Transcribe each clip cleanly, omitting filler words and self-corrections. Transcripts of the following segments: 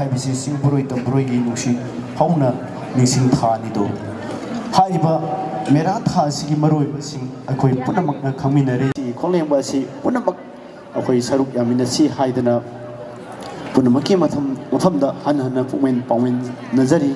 हाइबिसे सिंगपुरोई तंबुरोई गी नुसी हौना निसिंग थानिदो हाइबा मेरा थासिगी मरोइबा सिंग अखोई पुनमकना खमिनरे खोलेंबा सि पुनमक अखोई सरुक यामिनसी हाइदना पुनमकी मफमदा हन हन पुमेन पावेन नजरी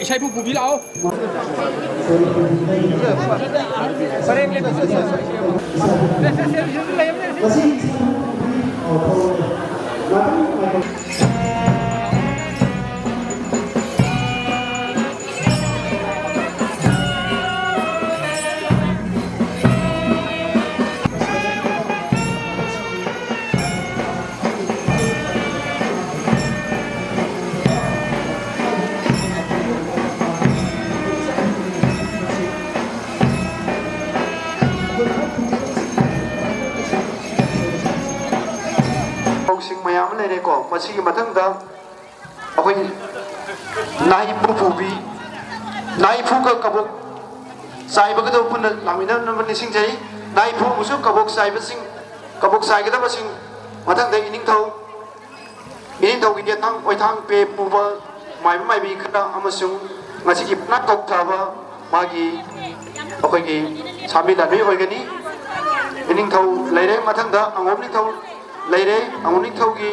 ใช้ผู้ผู้พี่เราमसीगी मथंगदा अखोई नाई पुपुबी नाई फुका कबोक साइबगदो पुन लामिना नमनि सिंजै नाई फु मुसु कबोक साइबसिंग कबोक साइगदा बसिंग मथंगदा इनिंग थौ गिगे थांग ओइथांग पे पुबा माइबा माइबी खरा अमसुंग मसीगी ना कौक थाबा मागी अखोई साबि दाबि होइगनी इनिंग थौ लेरे मथंगदा अंगोमनि थौ लेरे अंगोमनि थौगी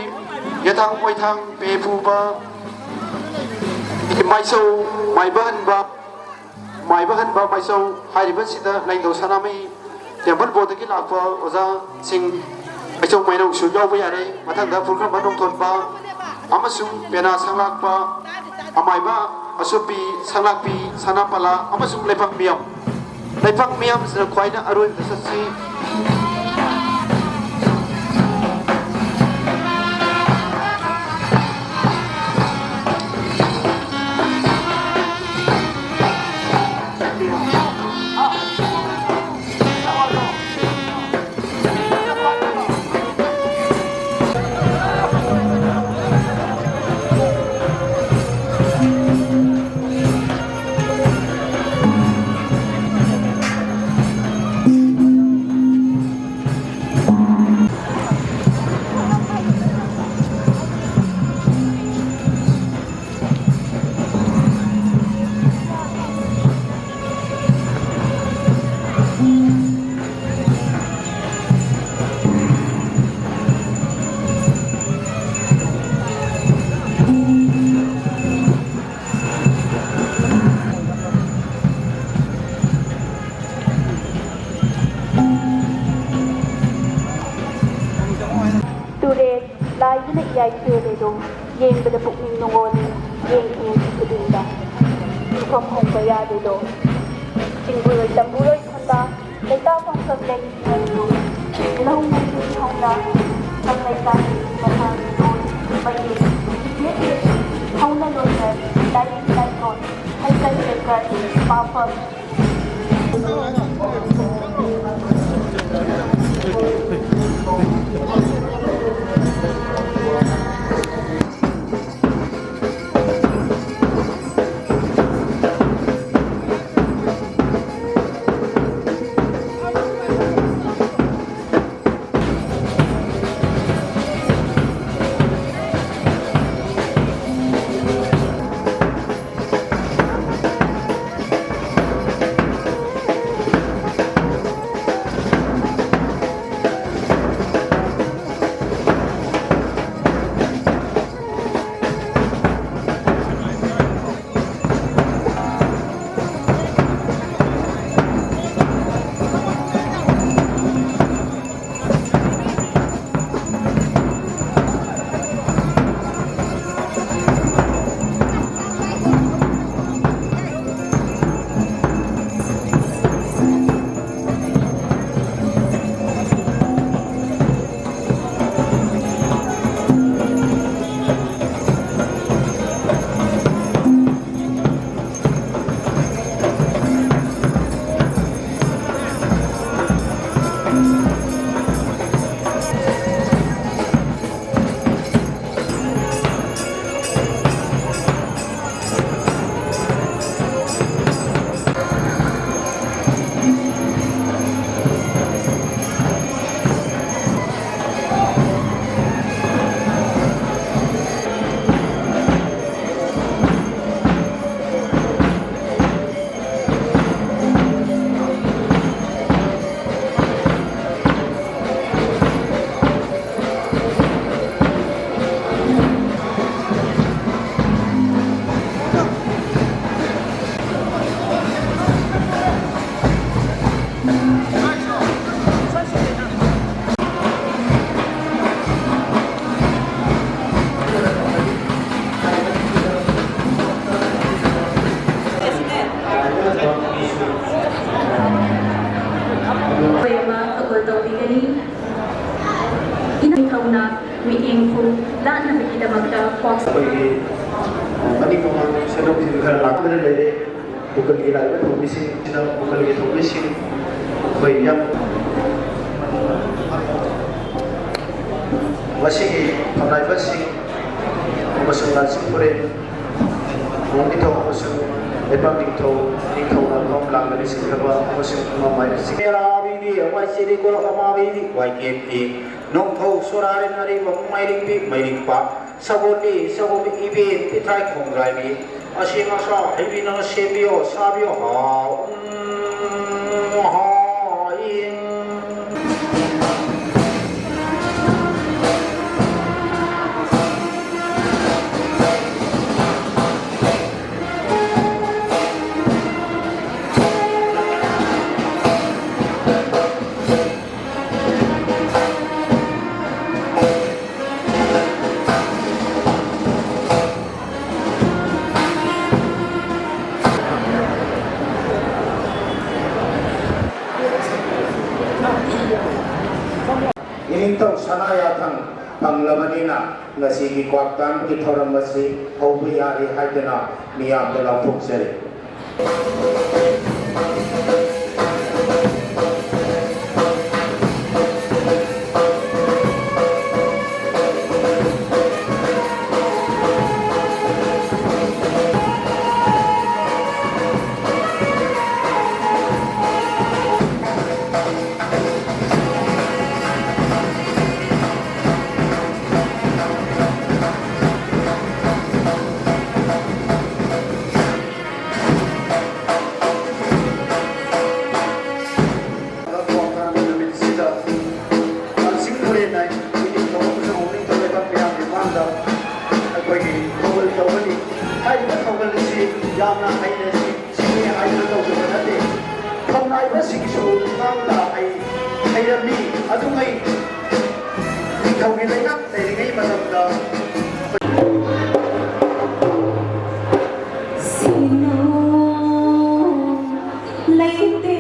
यथांग ओइथांग पेफुबा माइसौ माइबहनबा माइसौ हारिबसिदा लाइंदौ सनामै टेम्पल बोर्डगी लापा ओजा सिंग माइसौ माइनौ सु यावबा यारे मथंगदा फुलखम बनों थोनबा अमसुंग पेना संलाकपा अमाइबा असुपी संलाकपी सनापला अमसुंग लेफाक मियाम सिना ख्वाइना अरुन दससी Lain yai kere do yeng pada pukning nongon yeng yeng kudinda from hong kaya de do singburoi tamburoi khanda leta phong sam leng do long nang hong na sam leta matha do bai ye hong na do ne dai dai do hai sai le ka pa pa ꯅꯤꯡꯊꯧꯅ ꯃꯤꯠꯌꯦꯡꯕꯨ ꯂꯥꯠꯅꯕꯒꯤꯗꯃꯛꯇ ꯑꯩꯈꯣꯏꯒꯤ ꯃꯅꯤꯡ ꯃꯃꯥꯡ ꯁꯦꯟꯗꯣꯛꯁꯤꯡ ꯈꯔ ꯂꯥꯛꯄꯗ ꯂꯩꯔꯦ ꯃꯨꯒꯜꯒꯤ ꯂꯥꯛꯏꯕ ꯊꯧꯃꯤꯁꯤꯡꯁꯤꯅ ꯃꯨꯒꯜꯒꯤ ꯊꯧꯃꯤꯁꯤꯡ ꯑꯩꯈꯣꯏ ꯌꯥꯝ ꯃꯁꯤꯒꯤ ꯐꯝꯅꯥꯏꯕꯁꯤꯡ ꯑꯃꯁꯨꯡ ꯂꯥꯟꯁꯤꯡꯄꯨꯔꯦꯟ ꯅꯤꯡꯊꯧ ꯑꯃꯁꯨꯡ ꯂꯩꯄꯥꯛ ꯅꯤꯡꯊꯧꯅ ꯅꯣꯝ ꯂꯥꯡꯅ ꯂꯩꯁꯤꯟꯈ꯭ꯔꯕ ꯑꯃꯁꯨꯡ ꯃꯃꯥꯏꯁꯤꯡ Merabibi, Amasiri Koro Amabibi, Waiketi, Nongho Sorari Nari, Mairimbi, Mairikpa, Saboni, Sabobi Ibi, Pitai Kongrani, Ashimasa, Hibina Sebio, Sabio, Ha, In. Inintong sanayatang panglamanina nga sige kwaktan itoram masi hobiyari haydana niyam dalang pukseri. yamna haina sini haina tawjaba nate khonai ba singsu ngangda ai hairami adungai thawgi lenak tairingai masamda Sino laite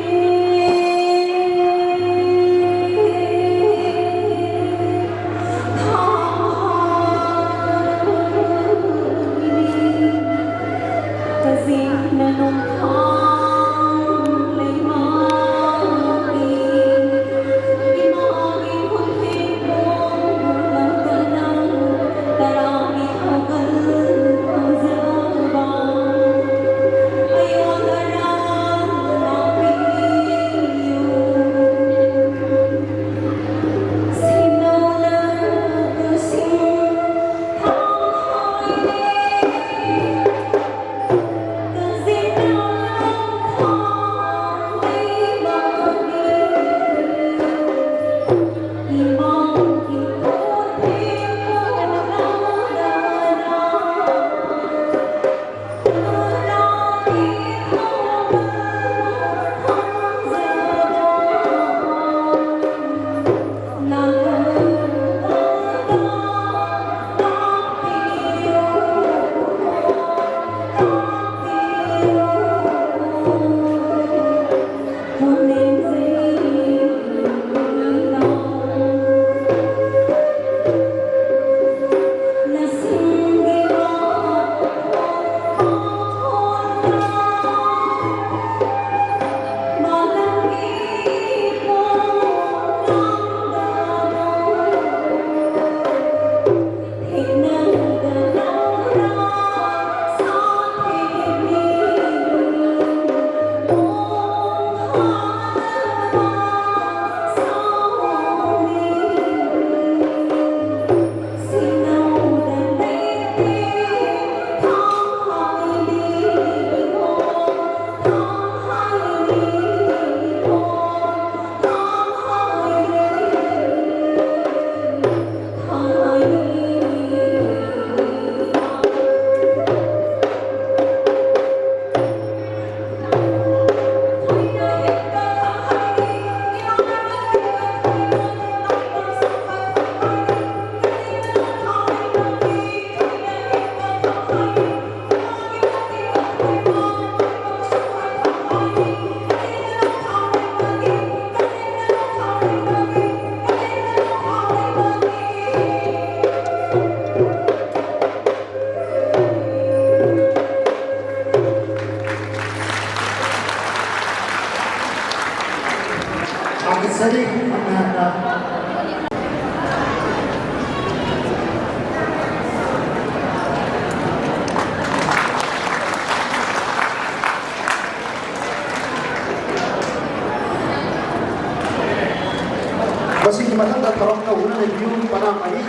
view para mai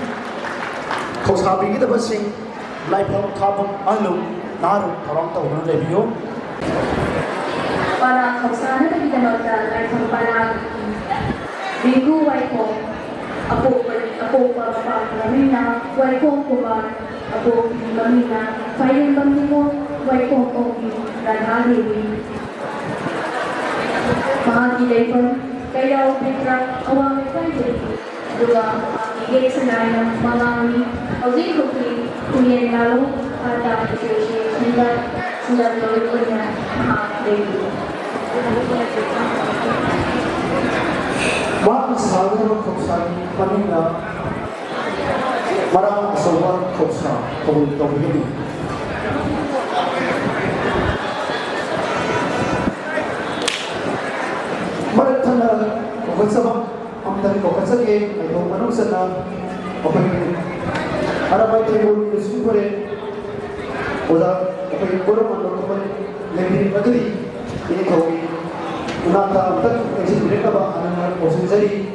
khâu sa bi kita basing lai phong thapam alu naru thorong tau na view para kausana na kita magda ay pagpalang bigo way ko ako pa kami na way ko ba ako kami na kaya kami mo way ko dadali mahagilay pa kaya upitra awang kayo dua igay sa ng mga housing kuya lalo at sila tuloy ko niya mahagilay Mak sahaja khopsa panina marang asawa khopsa kabul tawhidi maratana khopsa amdan khopsa ke ayo manusana open arabai tebul sipore oda open koro mando open lebi bagri ini kau Unata tak kasi mereka ba anak posin sari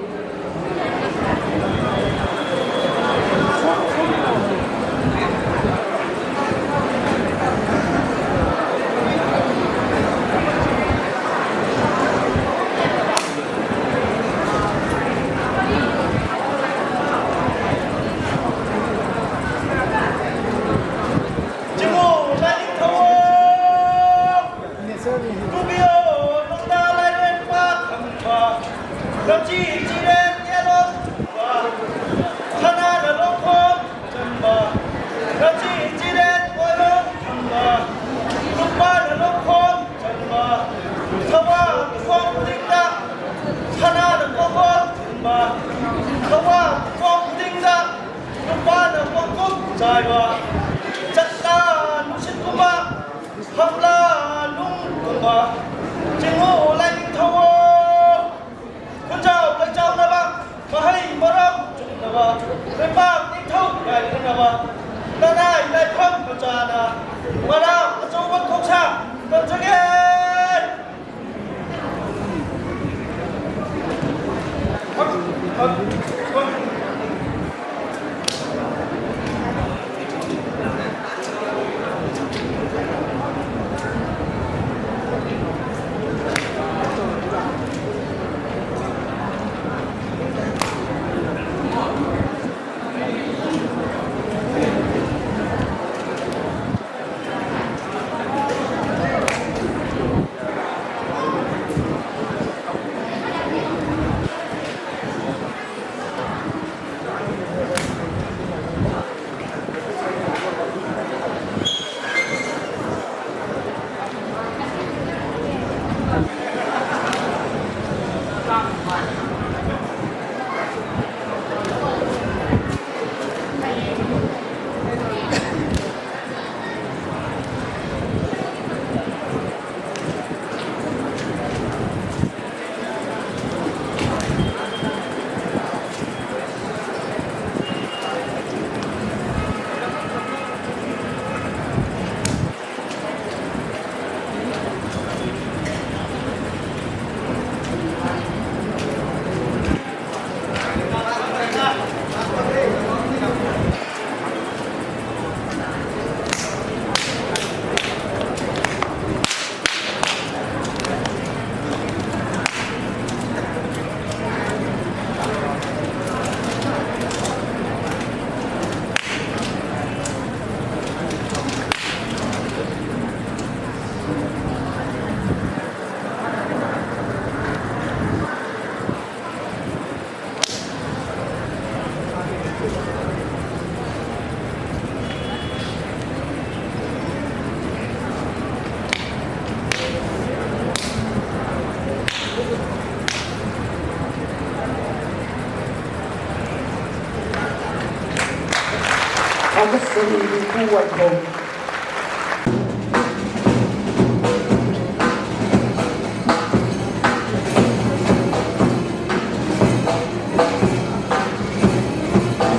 August dari Kuwait Home.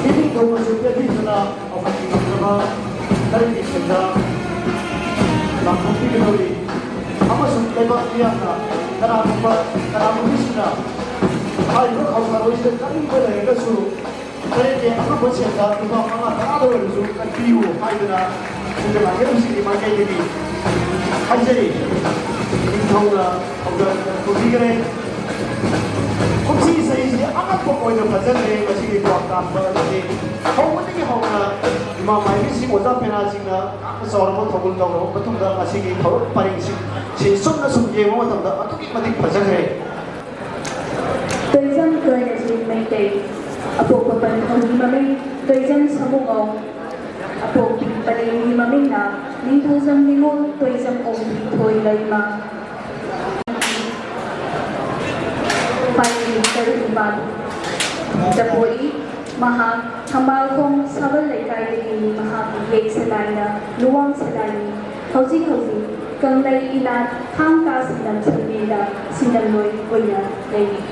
Jadi kau masuk jadi sana apa yang kita dari kita langsung diketahui. Apa sebab dia nak karena apa karena mungkin Hai kau kalau itu kami boleh ke suruh ꯇꯔꯦꯠꯀꯤ ꯑꯉꯝꯕ ꯁꯦꯜꯗ ꯂꯨꯄꯥ 5,000 ꯑꯣꯏꯔꯁꯨ ꯀꯠꯄꯤꯌꯨ ꯍꯥꯏꯗꯨꯅ ꯁꯤꯡꯖꯃꯥ ꯌꯦꯛꯎꯁꯤꯡꯒꯤ ꯃꯥꯏꯀꯩꯗꯒꯤ ꯍꯥꯏꯖꯔꯤ ꯅꯤꯡꯊꯧꯅ ꯊꯧꯖꯥꯜ ꯄꯨꯕꯤꯈ꯭ꯔꯦ ꯀꯨꯝꯁꯤ ꯆꯍꯤꯁꯤ ꯑꯉꯛꯄ ꯑꯣꯏꯅ ꯐꯖꯈ꯭ꯔꯦ ꯃꯁꯤꯒꯤ ꯀ꯭ꯋꯥꯛ ꯀꯥꯞꯄ ꯑꯁꯤ ꯍꯧꯕꯗꯒꯤ ꯍꯧꯅ ꯏꯃꯥ ꯃꯥꯏꯕꯤꯁꯤꯡ ꯑꯣꯖꯥ ꯄꯦꯅꯥꯁꯤꯡꯅ ꯌꯥꯝꯅ ꯆꯥꯎꯔꯕ ꯊꯧꯒꯜ ꯇꯧꯔꯕ ꯃꯇꯨꯡꯗ ꯃꯁꯤꯒꯤ ꯊꯧꯔꯝ ꯄꯔꯤꯡꯁꯤꯡ ꯁꯤ ꯆꯨꯝꯅ ꯁꯨꯝ ꯌꯦꯡꯕ ꯃꯇꯝꯗ ꯑꯗꯨꯛꯀꯤ ꯃꯇꯤꯛ ꯐꯖꯈ꯭ꯔꯦ Tuizam Toinasi Maitei, Apo Papanthong Maming, Tuizam Sabungao, Apo Pipali Maming na, Nintuzam Ningol, Tuizam Omi Toy Laima. Pani Karuban, Tapoi, Mahak, Hamalkong, Sabal Laikai Lagi, Mahak, Yek Salaya, Luang Salani, Hausi, Kang Lai Ilat, Hangka Sinam Sabila, Sinaloy, Goya, Lagi.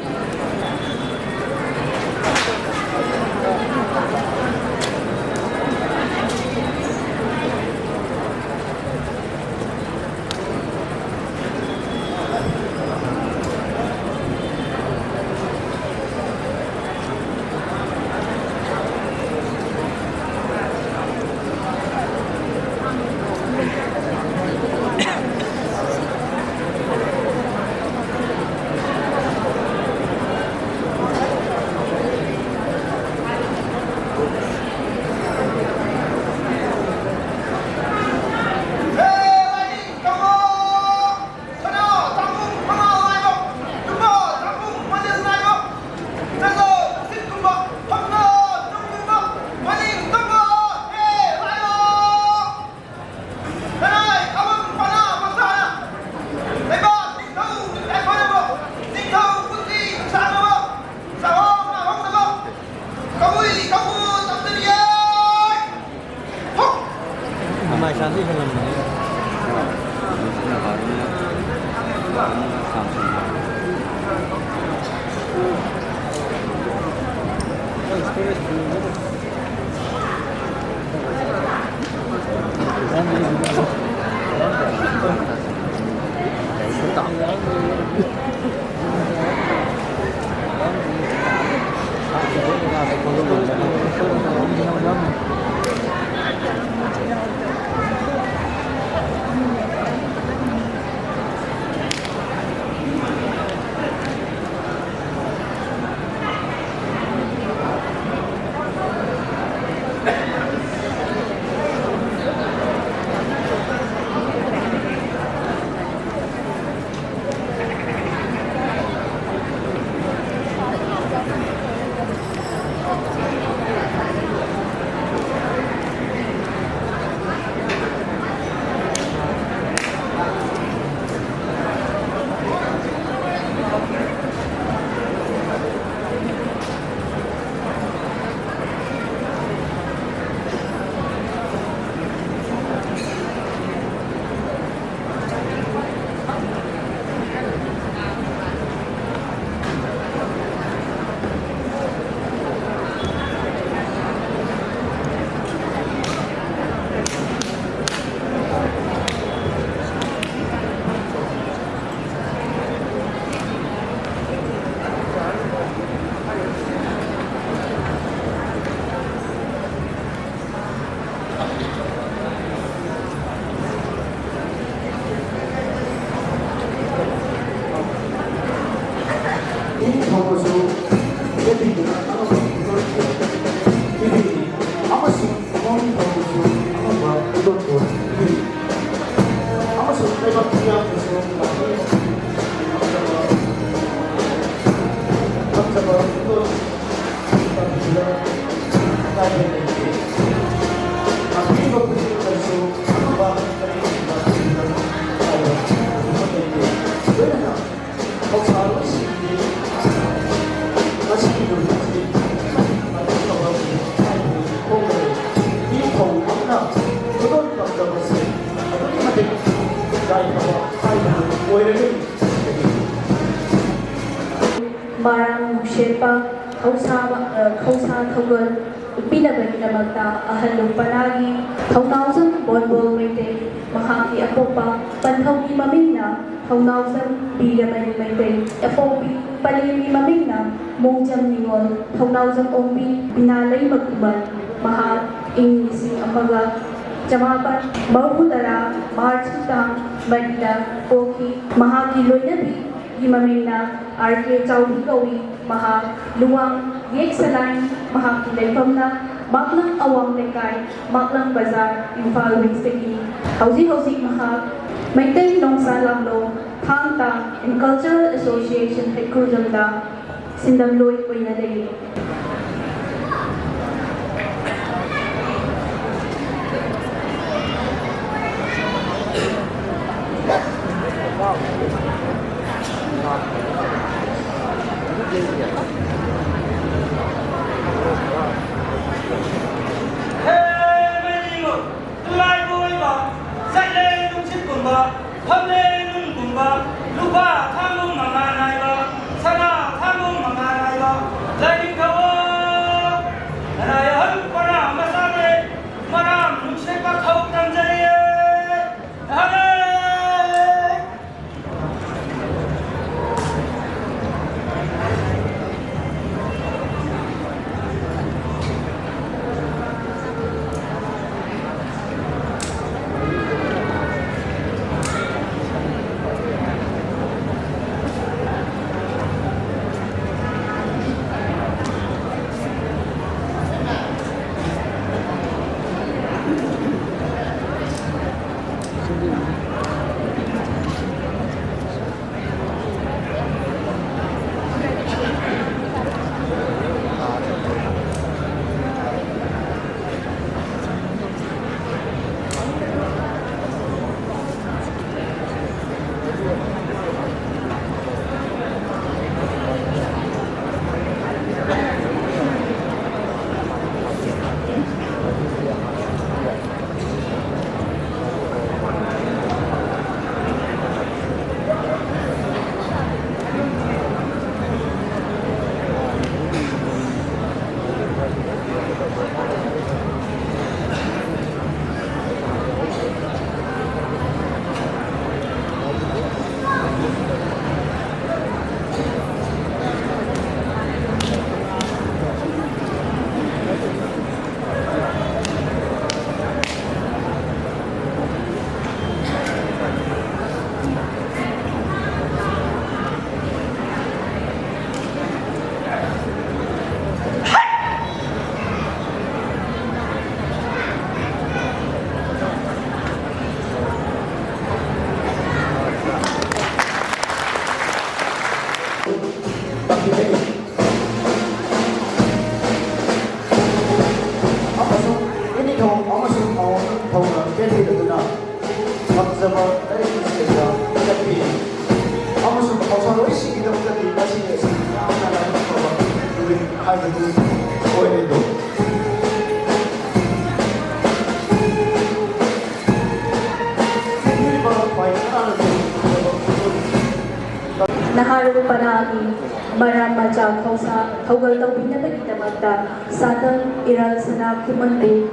Marang Sherpa Khausa Thogon Pinabagi Namagta Ahalong Palagi Thaunausam Bonbol Maite Mahaki Apopa Panthong Mamina Thaunausam Pinabagi Maite Apopi Palimi Mamina Mongjam Ningon, Thongnawjam Ombi, Binalay Magtuban, Mahal, Ingising Amaga, Jamaban, Mahutara, March Tang, Madila, Poki, Mahaki Loinabi, Himamina, RK Chowdi Gawi, Mahal, Luang, Yek Salay, Mahaki Laipamna, Maklang Awang Lekay, Maklang Bazar, Imphal Westegi, Hausi Mahal, Maintain Nongsa Lamlo, Thang Tang, and Cultural Association Hekrujamda, Sindam Loy Oinadegi. Naharap panagi, Maram Majang Kausa, Kaugal Tawinabagidamagda, Satang Iral Sana Kumante,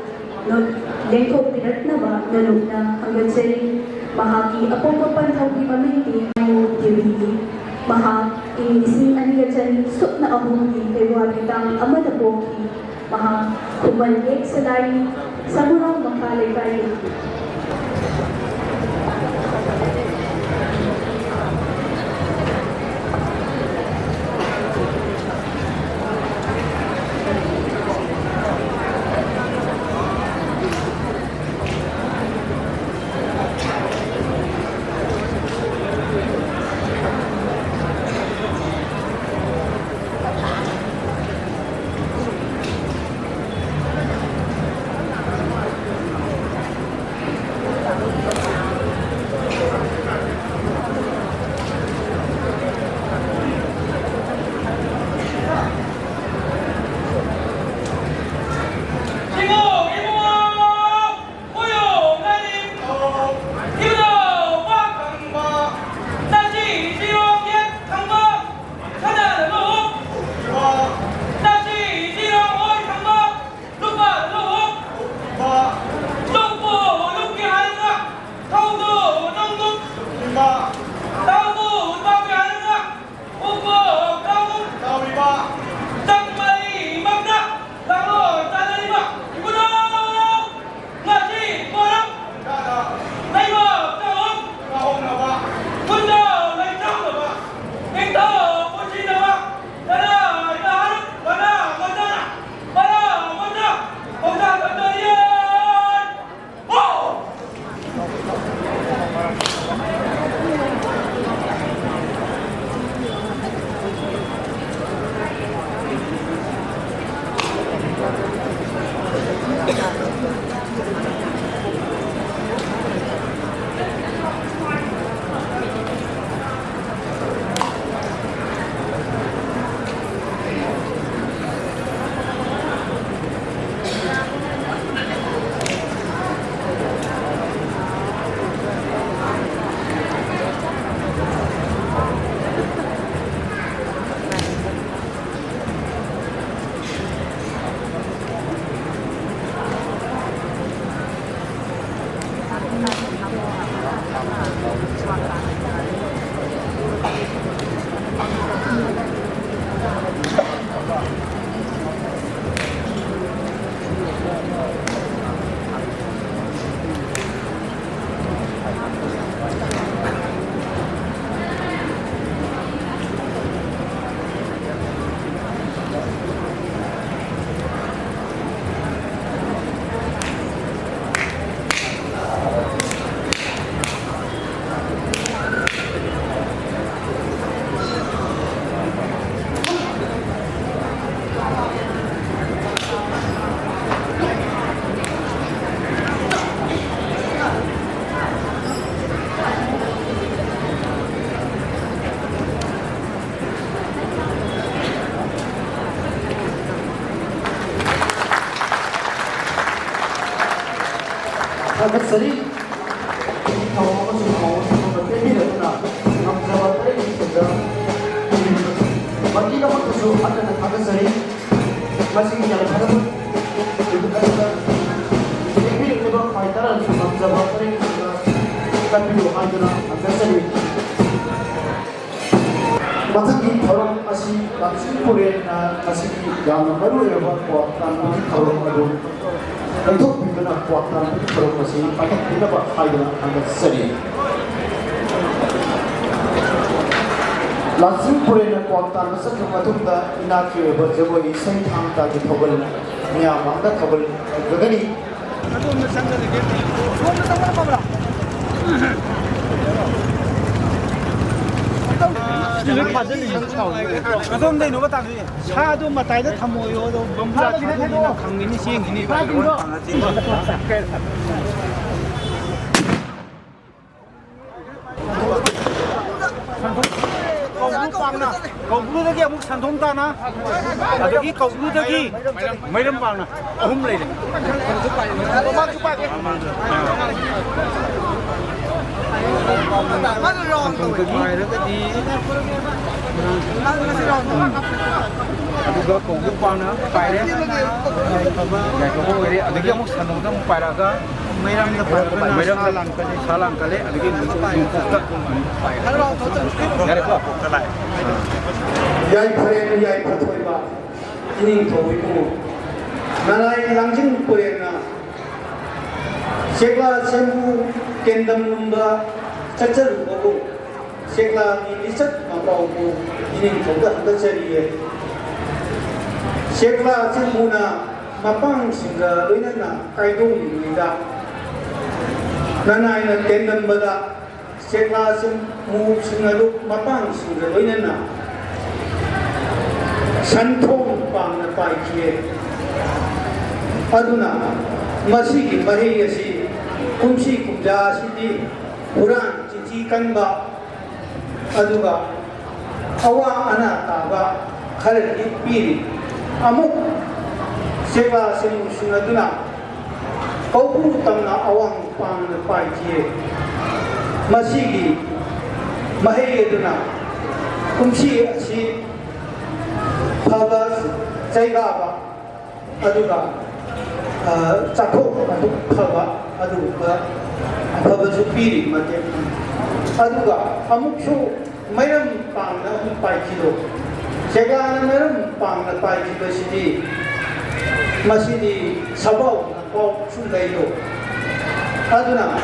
Lengko Pirat na ba, nalog na hanggang sa'yo, Mahaki, Apong Papantawi Mamiti, Mayo Tibili, Maha, Inising Anigatsan, Suk na Ahungi, kay Waritang Amadapoki, Maha, Kumalik sa layi, sa murang makalay-kay. ꯊꯥꯒꯠꯆꯔꯤ ꯊꯧꯔꯝ ꯑꯃꯁꯨꯡ ꯊꯧꯔꯝ ꯄꯤꯕꯤꯔꯗꯨꯅ ꯉꯝꯖꯕ ꯇꯔꯦꯠꯁꯤꯡꯗ ꯃꯇꯤꯗꯃꯛꯇꯁꯨ ꯍꯟꯊꯅ ꯊꯥꯒꯠꯆꯔꯤ ꯃꯁꯤꯒꯤ ꯌꯥꯏꯐꯅꯕ ꯑꯗꯨꯒ ꯌꯦꯡꯕꯤꯔꯛꯂꯤꯕ ꯈ꯭ꯋꯥꯏ ꯇꯔꯥꯁꯨ ꯉꯝꯖꯕ ꯇꯔꯦꯠꯁꯤꯡꯗ ꯀꯟꯕꯤꯌꯨ ꯍꯥꯏꯗꯨꯅ ꯊꯥꯒꯠꯆꯔꯤ ꯃꯊꯪꯒꯤ ꯊꯧꯔꯝ ꯑꯁꯤ ꯂꯝꯖꯤꯡ ꯇꯨꯔꯦꯜꯅ ꯃꯁꯤꯒꯤ ꯌꯥꯝꯅ ꯃꯔꯨꯑꯣꯏꯕ ꯀ꯭ꯋꯥꯛ ꯇꯥꯟꯕꯒꯤ ꯊꯧꯔꯝ ꯑꯗꯨ ꯂꯩꯊꯣꯛꯄꯤꯗꯨꯅ ꯀ꯭ꯋꯥꯛ ꯇꯥꯟꯕꯒꯤ ꯊꯧꯔꯝ ꯑꯁꯤ ꯄꯥꯏꯈꯠꯄꯤꯅꯕ ꯍꯥꯏꯗꯨꯅ ꯊꯥꯒꯠꯆꯔꯤ ꯂꯝꯖꯤꯡ ꯇꯨꯔꯦꯜꯅ ꯀ꯭ꯋꯥꯛ ꯇꯥꯟꯕ ꯆꯠꯈ꯭ꯔꯕ ꯃꯇꯨꯡꯗ ꯏꯅꯥꯠꯀꯤ ꯑꯣꯏꯕ ꯖꯒꯣꯏ ꯏꯁꯩ ꯊꯥꯡ ꯇꯥꯒꯤ ꯊꯧꯒꯜ ꯃꯤꯌꯥꯝ ꯃꯥꯡꯗ ꯊꯧꯒꯜ ꯇꯧꯖꯒꯅꯤ ꯑꯗꯣꯝꯗꯩꯅꯣꯕ ꯇꯥꯗꯣꯏ ꯁꯥꯗꯨ ꯃꯇꯥꯏꯗ ꯊꯝꯃꯣꯌꯣ ꯑꯗꯣ ꯕꯝꯕꯨꯔꯥ ꯊꯝꯃꯣꯅꯤꯅ ꯈꯪꯉꯤꯅꯤ ꯆꯦꯡꯒꯤꯅꯤ ꯀꯧꯕ꯭ꯔꯨꯗꯒꯤ ꯑꯃꯨꯛ ꯁꯟꯊꯣꯡ ꯇꯥꯅ ꯑꯗꯒꯤ ꯀꯧꯕ꯭ꯔꯨꯗꯒꯤ ꯃꯩꯔꯝ ꯄꯥꯡꯅ ꯑꯍꯨꯝ ꯂꯩꯔꯦ ꯑꯗꯨꯒ ꯀꯧꯕ꯭ꯔꯨ ꯄꯥꯡꯅ ꯄꯥꯏꯔꯦ ꯌꯥꯏꯐꯕ ꯑꯣꯏꯔꯦ ꯑꯗꯒꯤ ꯑꯃꯨꯛ ꯁꯟꯊꯣꯡꯗ ꯑꯃꯨꯛ ꯄꯥꯏꯔꯛꯑꯒ ꯃꯩꯔꯝꯗ ꯁꯥ ꯂꯥꯡꯀꯜꯂꯦ ꯑꯗꯒꯤ ꯅꯣꯡꯄꯣꯛꯇ ꯌꯥꯔꯦꯀꯣ ꯌꯥꯏꯐꯔꯦꯟ ꯌꯥꯏꯐꯊꯣꯏꯕ 이닝ꯊꯧ이고 나라의 랑진 뿌레나 셰클라 셈부 겐담문바 짝짝을 보고 셰클라니 리셋 마가오고 이닝ꯊꯧ가 한다자리에 셰클라 셈부나 마빵신가 의나나 까이동입니다 나나이나 겐담바다 셰클라 셈부 신가도 마빵신가 의나나 산통 빵나 빠이키에 아두나 마시기 마헤이시 kum시 kumja시디 puran cici kanba aduga awa ana taba khalir ipiri amuk seba semu sunaduna kaupu tamna awang pang na paijie masigi maheyeduna kumsi asi phaba jaigaba aduga chakho adu phaba aduga phaba piri mate aduga amuksu mayram pangna paikido segana mayram pangna paikido sidi masidi sabau na pau chulaido aduna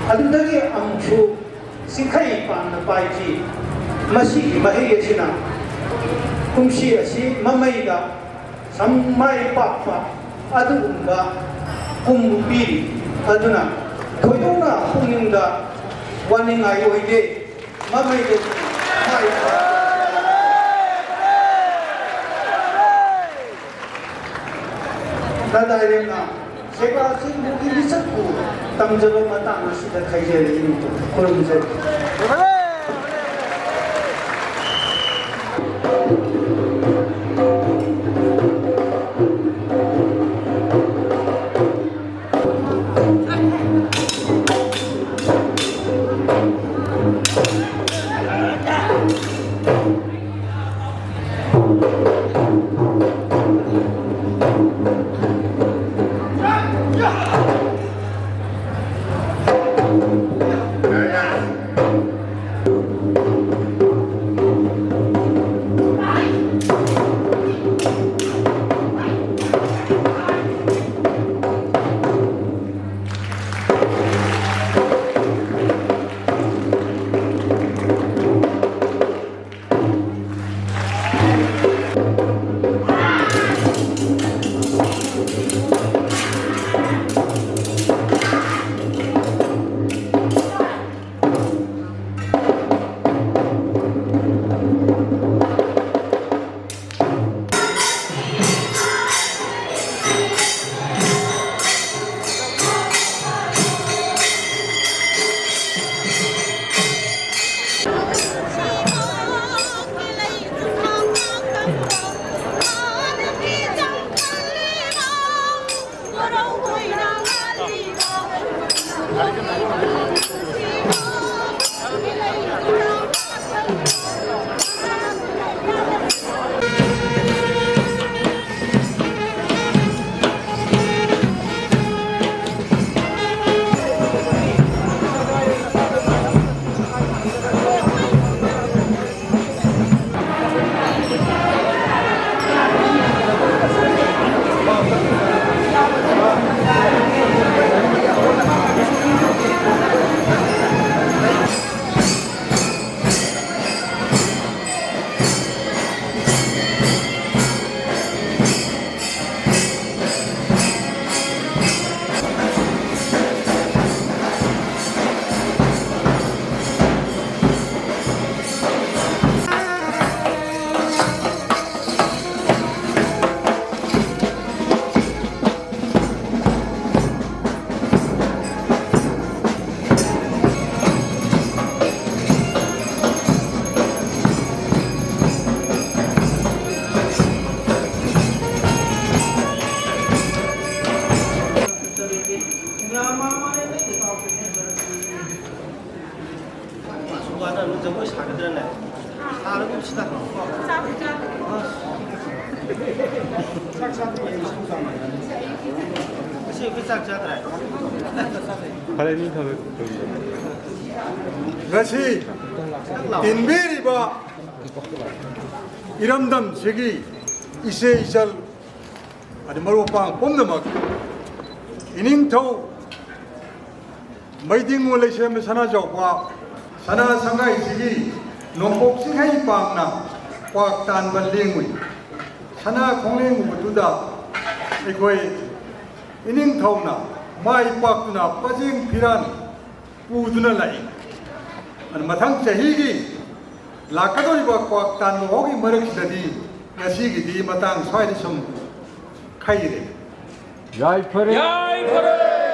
adudagi amuksu sikhai pangna paiki masigi mahi asina kumsi asi mamaiga sammai papa aduga kumupiri aduna thoidona pungninga waningai oide mamaido mai 다다이레나 제가 지금 목이 있었고 땅저번 땅을 쓰다 가이제를 이름도 그런 문제 ngasi tinbiriba iramdam sigi ise isal adi marupang pomnamak ining thau maiding wala sem sana jawpa sana sangai sigi nompok singhai pangna kwak tan ban lengui sana khongleng butuda ekoi ining thauna mai pakna pajing phiran puduna lai an mathang chahigi lakadoriba kwak tan hogi maraksidadi ngasigi di matang swai sum khaire Jai Pare!